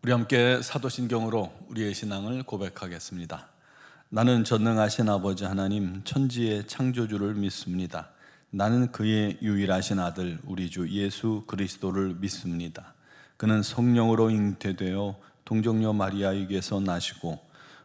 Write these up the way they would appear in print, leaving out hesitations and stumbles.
우리 함께 사도신경으로 우리의 신앙을 고백하겠습니다. 나는 전능하신 아버지 하나님 천지의 창조주를 믿습니다. 나는 그의 유일하신 아들 우리 주 예수 그리스도를 믿습니다. 그는 성령으로 잉태되어 동정녀 마리아에게서 나시고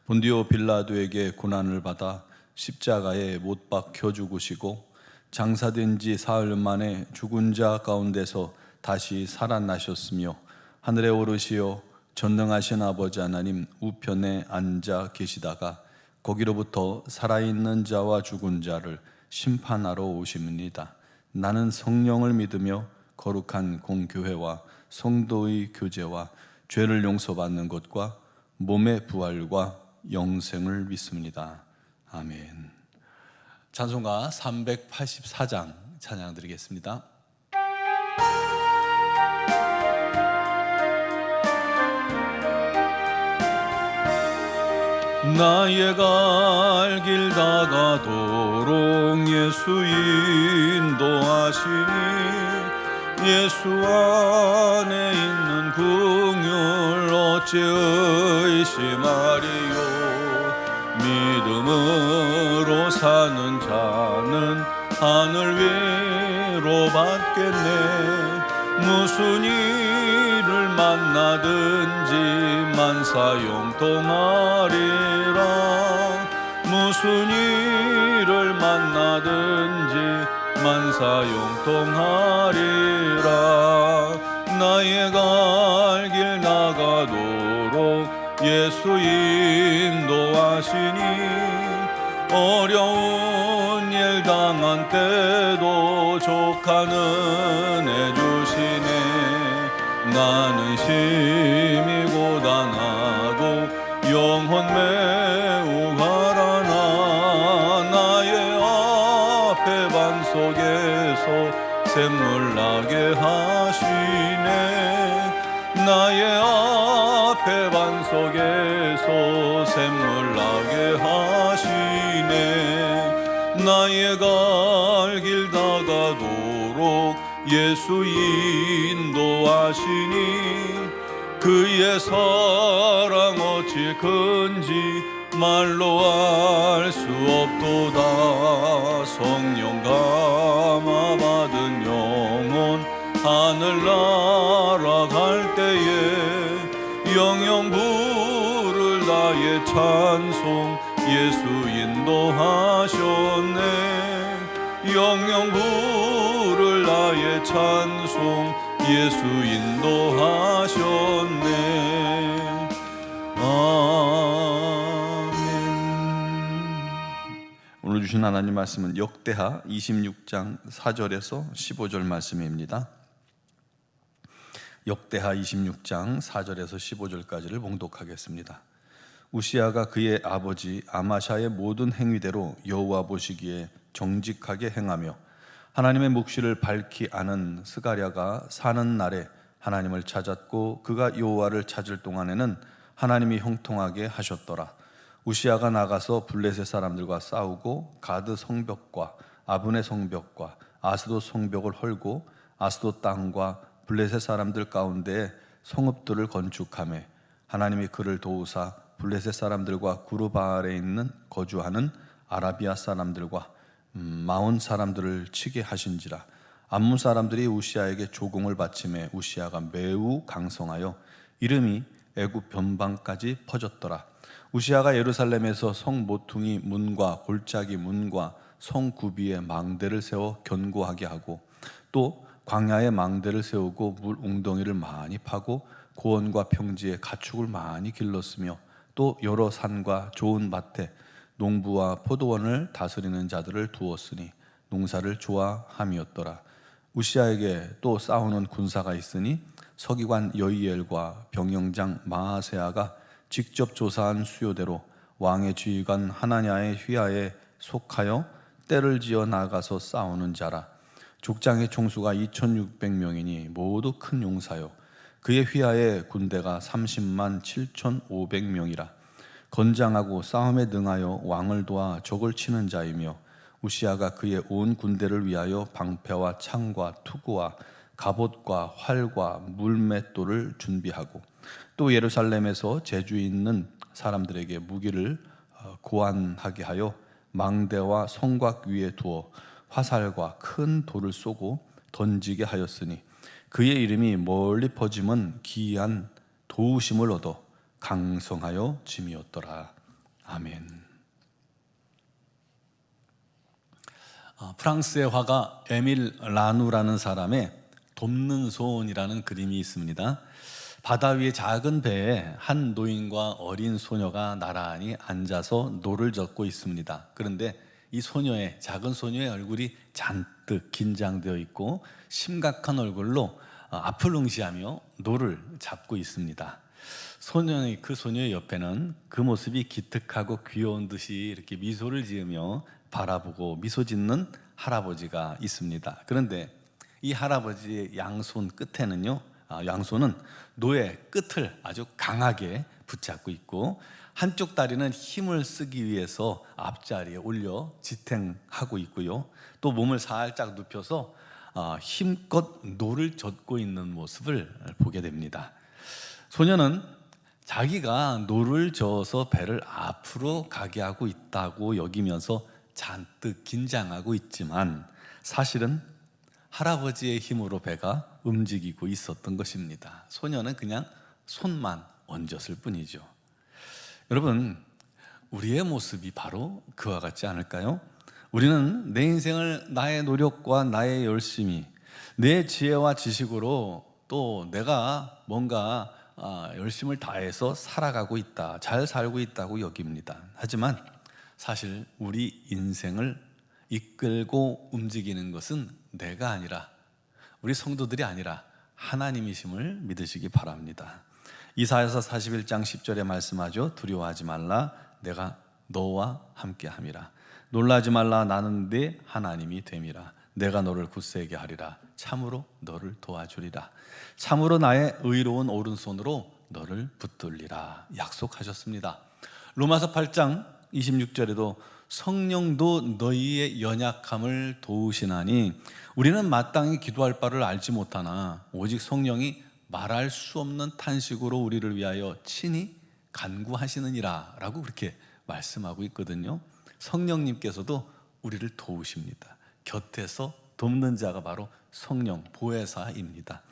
본디오 빌라도에게 고난을 받아 십자가에 못 박혀 죽으시고 장사된 지 사흘 만에 죽은 자 가운데서 다시 살아나셨으며 하늘에 오르시어 전능하신 아버지 하나님 우편에 앉아 계시다가 거기로부터 살아있는 자와 죽은 자를 심판하러 오십니다. 나는 성령을 믿으며 거룩한 공교회와 성도의 교제와 죄를 용서받는 것과 몸의 부활과 영생을 믿습니다. 아멘. 찬송가 384장 찬양 드리겠습니다. 나의 갈 길 다가도록 예수 인도하시니 예수 안에 있는 긍휼 어찌 의심하리요. 믿음으로 사는 자는 하늘 위로 받겠네. 무슨 일을 만나든지 만사형통하리라. 무슨 일을 만나든지 만사형통하리라. 나의 갈 길 나가도록 예수 인도하시니 어려운 일 당한 때도 족한 은혜 주시네. 나는 심히 고단하고 영혼 매우 가라나. 나의 앞에 반석에서 샘물 나게 하시네. 나의 앞에 반석에서 샘물 나게 하시네. 나의 갈 길 다가도록 예수 인도하시니 그의 사랑 어찌 큰지 말로 알 수 없도다. 성령 감화 받은 영혼 하늘 날아갈 때에 영영 부를 나의 찬송 예수 인도하셨네. 영영 부를 나의 찬송 예수 인도하셨네. 아멘. 오늘 주신 하나님 말씀은 역대하 26장 4절에서 15절 말씀입니다. 역대하 26장 4절에서 15절까지를 봉독하겠습니다. 우시아가 그의 아버지 아마샤의 모든 행위대로 여호와 보시기에 정직하게 행하며 하나님의 묵시를 밝히 아는 스가랴가 사는 날에 하나님을 찾았고 그가 여호와를 찾을 동안에는 하나님이 형통하게 하셨더라. 우시아가 나가서 블레셋 사람들과 싸우고 가드 성벽과 아브네 성벽과 아스돗 성벽을 헐고 아스돗 땅과 블레셋 사람들 가운데에 성읍들을 건축하며 하나님이 그를 도우사 블레셋 사람들과 구르바알에 있는 거주하는 아라비아 사람들과 마온 사람들을 치게 하신지라. 암몬 사람들이 우시아에게 조공을 바치매 우시아가 매우 강성하여 이름이 애굽 변방까지 퍼졌더라. 우시아가 예루살렘에서 성 모퉁이 문과 골짜기 문과 성 구비에 망대를 세워 견고하게 하고 또 광야에 망대를 세우고 물 웅덩이를 많이 파고 고원과 평지에 가축을 많이 길렀으며 또 여러 산과 좋은 밭에 농부와 포도원을 다스리는 자들을 두었으니 농사를 좋아함이었더라. 우시아에게 또 싸우는 군사가 있으니 서기관 여이엘과 병영장 마아세아가 직접 조사한 수요대로 왕의 지휘관 하나냐의 휘하에 속하여 떼를 지어 나가서 싸우는 자라. 족장의 총수가 2600명이니 모두 큰 용사요 그의 휘하에 군대가 30만 7500명이라. 건장하고 싸움에 능하여 왕을 도와 적을 치는 자이며 우시아가 그의 온 군대를 위하여 방패와 창과 투구와 갑옷과 활과 물맷돌을 준비하고 또 예루살렘에서 재주 있는 사람들에게 무기를 고안하게 하여 망대와 성곽 위에 두어 화살과 큰 돌을 쏘고 던지게 하였으니 그의 이름이 멀리 퍼짐은 기이한 도우심을 얻어 강성하여 짐이었더라. 아멘. 프랑스의 화가 에밀 라누라는 사람의 돕는 손이라는 그림이 있습니다. 바다 위의 작은 배에 한 노인과 어린 소녀가 나란히 앉아서 노를 젓고 있습니다. 그런데 이 작은 소녀의 얼굴이 잔뜩 긴장되어 있고 심각한 얼굴로 앞을 응시하며 노를 잡고 있습니다. 그 소녀의 옆에는 그 모습이 기특하고 귀여운 듯이 이렇게 미소를 지으며 바라보고 미소 짓는 할아버지가 있습니다. 그런데 이 할아버지의 양손 끝에는요, 양손은 노의 끝을 아주 강하게 붙잡고 있고 한쪽 다리는 힘을 쓰기 위해서 앞자리에 올려 지탱하고 있고요. 또 몸을 살짝 눕혀서 힘껏 노를 젓고 있는 모습을 보게 됩니다. 소녀는 자기가 노를 저어서 배를 앞으로 가게 하고 있다고 여기면서 잔뜩 긴장하고 있지만 사실은 할아버지의 힘으로 배가 움직이고 있었던 것입니다. 소녀는 그냥 손만 얹었을 뿐이죠. 여러분, 우리의 모습이 바로 그와 같지 않을까요? 우리는 내 인생을 나의 노력과 나의 열심히, 내 지혜와 지식으로 또 내가 뭔가 열심을 다해서 살아가고 있다, 잘 살고 있다고 여깁니다. 하지만 사실 우리 인생을 이끌고 움직이는 것은 내가 아니라, 우리 성도들이 아니라 하나님이심을 믿으시기 바랍니다. 이사야서 41장 10절에 말씀하죠. 두려워하지 말라, 내가 너와 함께 함이라. 놀라지 말라, 나는 네 하나님이 됨이라. 내가 너를 굳세게 하리라. 참으로 너를 도와주리라. 참으로 나의 의로운 오른손으로 너를 붙들리라 약속하셨습니다. 로마서 8장 26절에도 성령도 너희의 연약함을 도우시나니 우리는 마땅히 기도할 바를 알지 못하나 오직 성령이 말할 수 없는 탄식으로 우리를 위하여 친히 간구하시느니라 라고 그렇게 말씀하고 있거든요. 성령님께서도 우리를 도우십니다. 곁에서 돕는 자가 바로 성령, 보혜사입니다.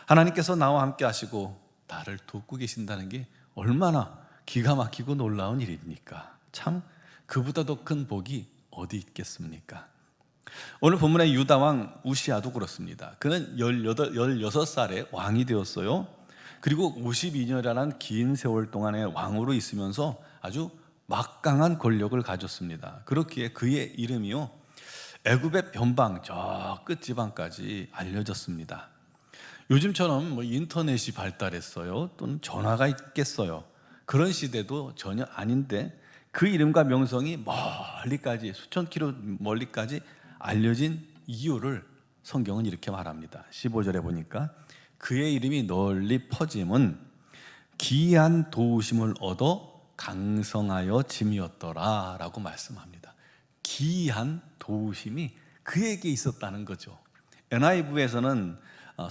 하나님께서 나와 함께 하시고 나를 돕고 계신다는 게 얼마나 기가 막히고 놀라운 일입니까? 참 그보다 더 큰 복이 어디 있겠습니까? 오늘 본문의 유다 왕 우시아도 그렇습니다. 그는 16살에 왕이 되었어요. 그리고 52년이라는 긴 세월 동안의 왕으로 있으면서 아주 막강한 권력을 가졌습니다. 그렇기에 그의 이름이요, 애굽의 변방 저 끝지방까지 알려졌습니다. 요즘처럼 인터넷이 발달했어요. 또는 전화가 있겠어요. 그런 시대도 전혀 아닌데 그 이름과 명성이 멀리까지, 수천 킬로 멀리까지 알려진 이유를 성경은 이렇게 말합니다. 15절에 보니까 그의 이름이 널리 퍼짐은 기이한 도우심을 얻어 강성하여 짐이었더라 라고 말씀합니다. 기이한 도우심이 그에게 있었다는 거죠. NIV에서는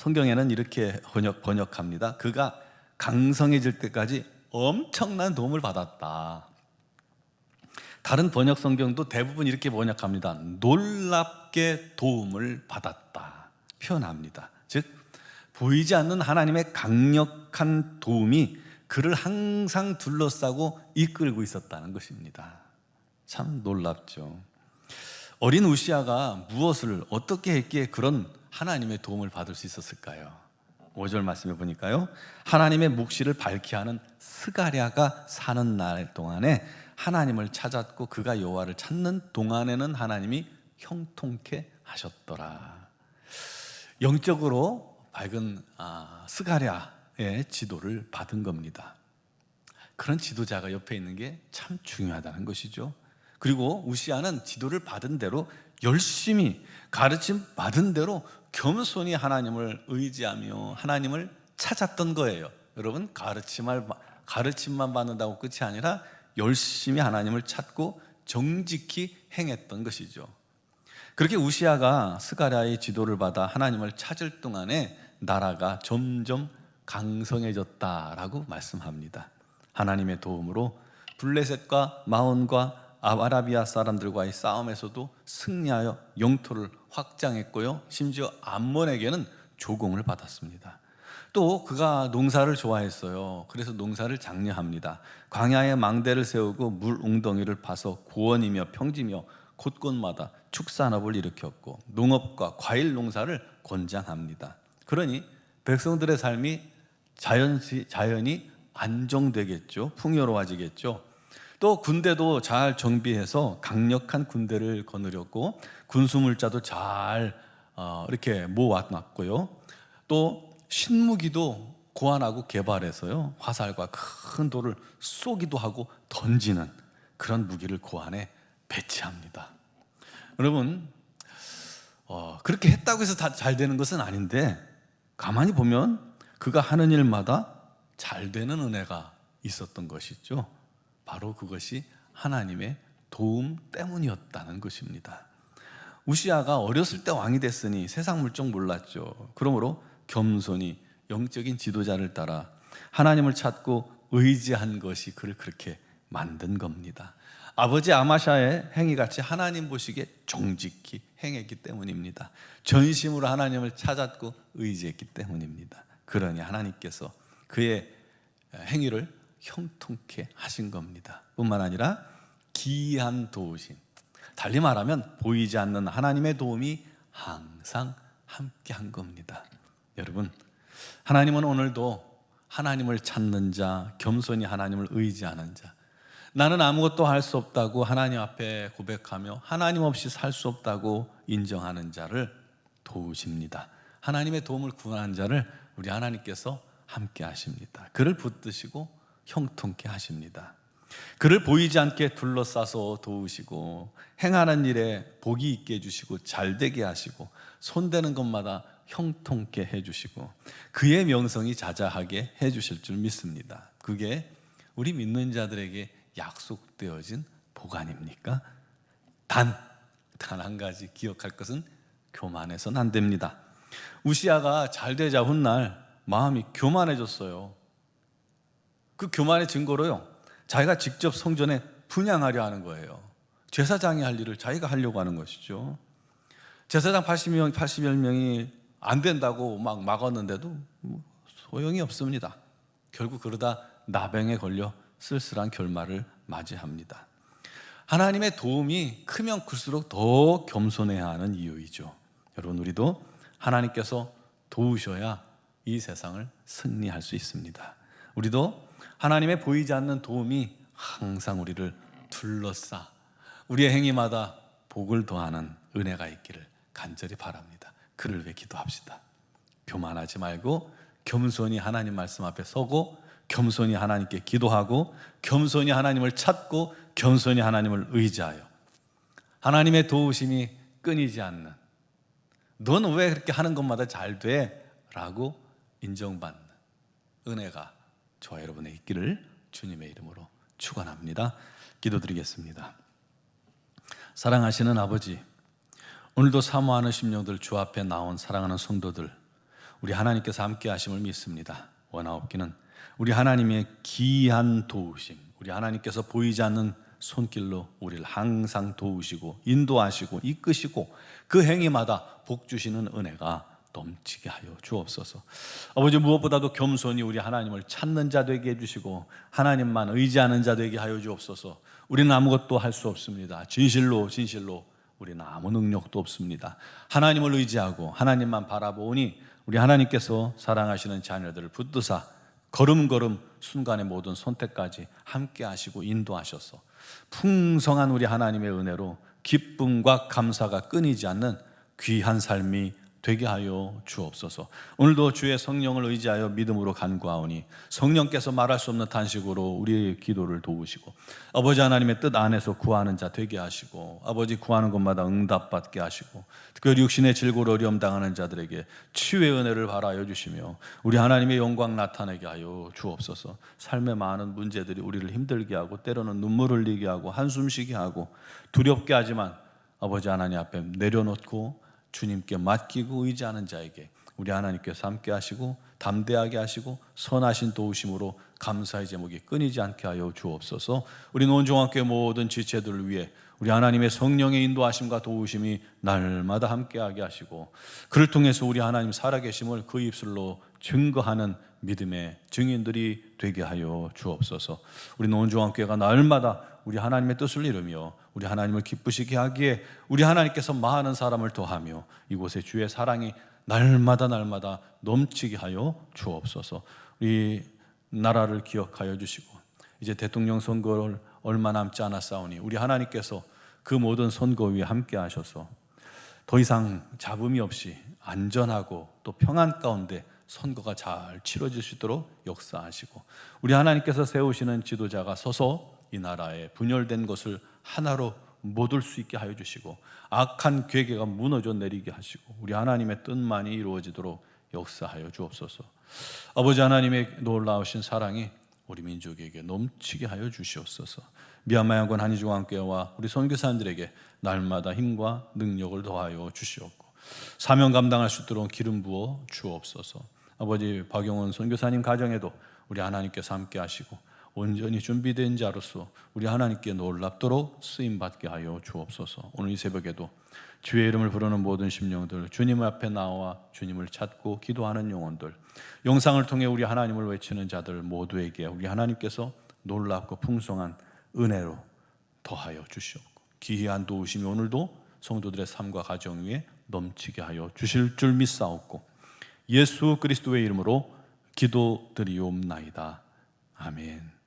성경에는 이렇게 번역합니다. 그가 강성해질 때까지 엄청난 도움을 받았다. 다른 번역 성경도 대부분 이렇게 번역합니다. 놀랍게 도움을 받았다 표현합니다. 즉 보이지 않는 하나님의 강력한 도움이 그를 항상 둘러싸고 이끌고 있었다는 것입니다. 참 놀랍죠. 어린 우시아가 무엇을 어떻게 했기에 그런 하나님의 도움을 받을 수 있었을까요? 5절 말씀해 보니까요, 하나님의 묵시를 밝히 하는 스가랴가 사는 날 동안에 하나님을 찾았고 그가 여호와를 찾는 동안에는 하나님이 형통케 하셨더라. 영적으로 밝은 스가랴의 지도를 받은 겁니다. 그런 지도자가 옆에 있는 게 참 중요하다는 것이죠. 그리고 우시아는 지도를 받은 대로 열심히 가르침 받은 대로 겸손히 하나님을 의지하며 하나님을 찾았던 거예요. 여러분, 가르침만 받는다고 끝이 아니라 열심히 하나님을 찾고 정직히 행했던 것이죠. 그렇게 우시아가 스가랴의 지도를 받아 하나님을 찾을 동안에 나라가 점점 강성해졌다라고 말씀합니다. 하나님의 도움으로 블레셋과 마온과 아라비아 사람들과의 싸움에서도 승리하여 영토를 확장했고요, 심지어 암몬에게는 조공을 받았습니다. 또 그가 농사를 좋아했어요. 그래서 농사를 장려합니다. 광야에 망대를 세우고 물 웅덩이를 파서 고원이며 평지며 곳곳마다 축산업을 일으켰고 농업과 과일 농사를 권장합니다. 그러니 백성들의 삶이 자연히 안정되겠죠. 풍요로워지겠죠. 또 군대도 잘 정비해서 강력한 군대를 거느렸고 군수물자도 잘 이렇게 모아놨고요. 또 신무기도 고안하고 개발해서요, 화살과 큰 돌을 쏘기도 하고 던지는 그런 무기를 고안해 배치합니다. 여러분, 그렇게 했다고 해서 다 잘 되는 것은 아닌데 가만히 보면 그가 하는 일마다 잘 되는 은혜가 있었던 것이죠. 바로 그것이 하나님의 도움 때문이었다는 것입니다. 우시아가 어렸을 때 왕이 됐으니 세상 물정 몰랐죠. 그러므로 겸손히 영적인 지도자를 따라 하나님을 찾고 의지한 것이 그를 그렇게 만든 겁니다. 아버지 아마샤의 행위같이 하나님 보시기에 정직히 행했기 때문입니다. 전심으로 하나님을 찾았고 의지했기 때문입니다. 그러니 하나님께서 그의 행위를 형통케 하신 겁니다. 뿐만 아니라 기이한 도우심, 달리 말하면 보이지 않는 하나님의 도움이 항상 함께 한 겁니다. 여러분, 하나님은 오늘도 하나님을 찾는 자, 겸손히 하나님을 의지하는 자, 나는 아무것도 할 수 없다고 하나님 앞에 고백하며 하나님 없이 살 수 없다고 인정하는 자를 도우십니다. 하나님의 도움을 구하는 자를 우리 하나님께서 함께 하십니다. 그를 붙드시고 형통케 하십니다. 그를 보이지 않게 둘러싸서 도우시고 행하는 일에 복이 있게 해주시고 잘되게 하시고 손대는 것마다 형통케 해주시고 그의 명성이 자자하게 해주실 줄 믿습니다. 그게 우리 믿는 자들에게 약속되어진 복 아닙니까? 단 한 가지 기억할 것은 교만해서는 안 됩니다. 우시아가 잘되자 훗날 마음이 교만해졌어요. 그 교만의 증거로요, 자기가 직접 성전에 분향하려 하는 거예요. 제사장이 할 일을 자기가 하려고 하는 것이죠. 제사장 80여 명이 안 된다고 막 막았는데도 소용이 없습니다. 결국 그러다 나병에 걸려 쓸쓸한 결말을 맞이합니다. 하나님의 도움이 크면 클수록 더 겸손해야 하는 이유이죠. 여러분, 우리도 하나님께서 도우셔야 이 세상을 승리할 수 있습니다. 우리도 하나님의 보이지 않는 도움이 항상 우리를 둘러싸 우리의 행위마다 복을 더하는 은혜가 있기를 간절히 바랍니다. 그를 위해 기도합시다. 교만하지 말고 겸손히 하나님 말씀 앞에 서고 겸손히 하나님께 기도하고 겸손히 하나님을 찾고 겸손히 하나님을 의지하여 하나님의 도우심이 끊이지 않는, 너는 왜 그렇게 하는 것마다 잘 돼? 라고 인정받는 은혜가 저와 여러분의 있기를 주님의 이름으로 축원합니다. 기도드리겠습니다. 사랑하시는 아버지, 오늘도 사모하는 심령들 주 앞에 나온 사랑하는 성도들, 우리 하나님께서 함께 하심을 믿습니다. 원하옵기는 우리 하나님의 기이한 도우심, 우리 하나님께서 보이지 않는 손길로 우리를 항상 도우시고 인도하시고 이끄시고 그 행위마다 복 주시는 은혜가 넘치게 하여 주옵소서. 아버지, 무엇보다도 겸손히 우리 하나님을 찾는 자 되게 해주시고 하나님만 의지하는 자 되게 하여 주옵소서. 우리는 아무것도 할 수 없습니다. 진실로 우리는 아무 능력도 없습니다. 하나님을 의지하고 하나님만 바라보니 우리 하나님께서 사랑하시는 자녀들을 붙드사 걸음걸음 순간의 모든 선택까지 함께 하시고 인도하셔서 풍성한 우리 하나님의 은혜로 기쁨과 감사가 끊이지 않는 귀한 삶이 되게 하여 주옵소서. 오늘도 주의 성령을 의지하여 믿음으로 간구하오니 성령께서 말할 수 없는 탄식으로 우리의 기도를 도우시고 아버지 하나님의 뜻 안에서 구하는 자 되게 하시고 아버지 구하는 것마다 응답받게 하시고 특별히 육신의 질고로 어려움 당하는 자들에게 치유의 은혜를 바라여 주시며 우리 하나님의 영광 나타내게 하여 주옵소서. 삶의 많은 문제들이 우리를 힘들게 하고 때로는 눈물 흘리게 하고 한숨 쉬게 하고 두렵게 하지만 아버지 하나님 앞에 내려놓고 주님께 맡기고 의지하는 자에게 우리 하나님께서 함께 하시고 담대하게 하시고 선하신 도우심으로 감사의 제목이 끊이지 않게 하여 주옵소서. 우리 논종학교의 모든 지체들을 위해 우리 하나님의 성령의 인도하심과 도우심이 날마다 함께하게 하시고 그를 통해서 우리 하나님 살아계심을 그 입술로 증거하는 믿음의 증인들이 되게 하여 주옵소서. 우리 논종학교가 날마다 우리 하나님의 뜻을 이루며 우리 하나님을 기쁘시게 하기에 우리 하나님께서 많은 사람을 더하며 이곳에 주의 사랑이 날마다 넘치게 하여 주옵소서. 우리 나라를 기억하여 주시고 이제 대통령 선거를 얼마 남지 않았사오니 우리 하나님께서 그 모든 선거 위에 함께 하셔서 더 이상 잡음이 없이 안전하고 또 평안 가운데 선거가 잘 치러질 수 있도록 역사하시고 우리 하나님께서 세우시는 지도자가 서서 이 나라에 분열된 것을 하나로 못 올 수 있게 하여 주시고 악한 괴계가 무너져 내리게 하시고 우리 하나님의 뜻만이 이루어지도록 역사하여 주옵소서. 아버지 하나님의 놀라우신 사랑이 우리 민족에게 넘치게 하여 주시옵소서. 미얀마 양권 한의중앙교회와 우리 선교사님들에게 날마다 힘과 능력을 더하여 주시옵고 사명 감당할 수 있도록 기름 부어 주옵소서. 아버지 박용원 선교사님 가정에도 우리 하나님께서 함께 하시고 온전히 준비된 자로서 우리 하나님께 놀랍도록 쓰임받게 하여 주옵소서. 오늘 이 새벽에도 주의 이름을 부르는 모든 심령들, 주님 앞에 나와 주님을 찾고 기도하는 영혼들, 영상을 통해 우리 하나님을 외치는 자들 모두에게 우리 하나님께서 놀랍고 풍성한 은혜로 더하여 주시옵고 기이한 도우심이 오늘도 성도들의 삶과 가정 위에 넘치게 하여 주실 줄 믿사옵고 예수 그리스도의 이름으로 기도드리옵나이다. 아멘.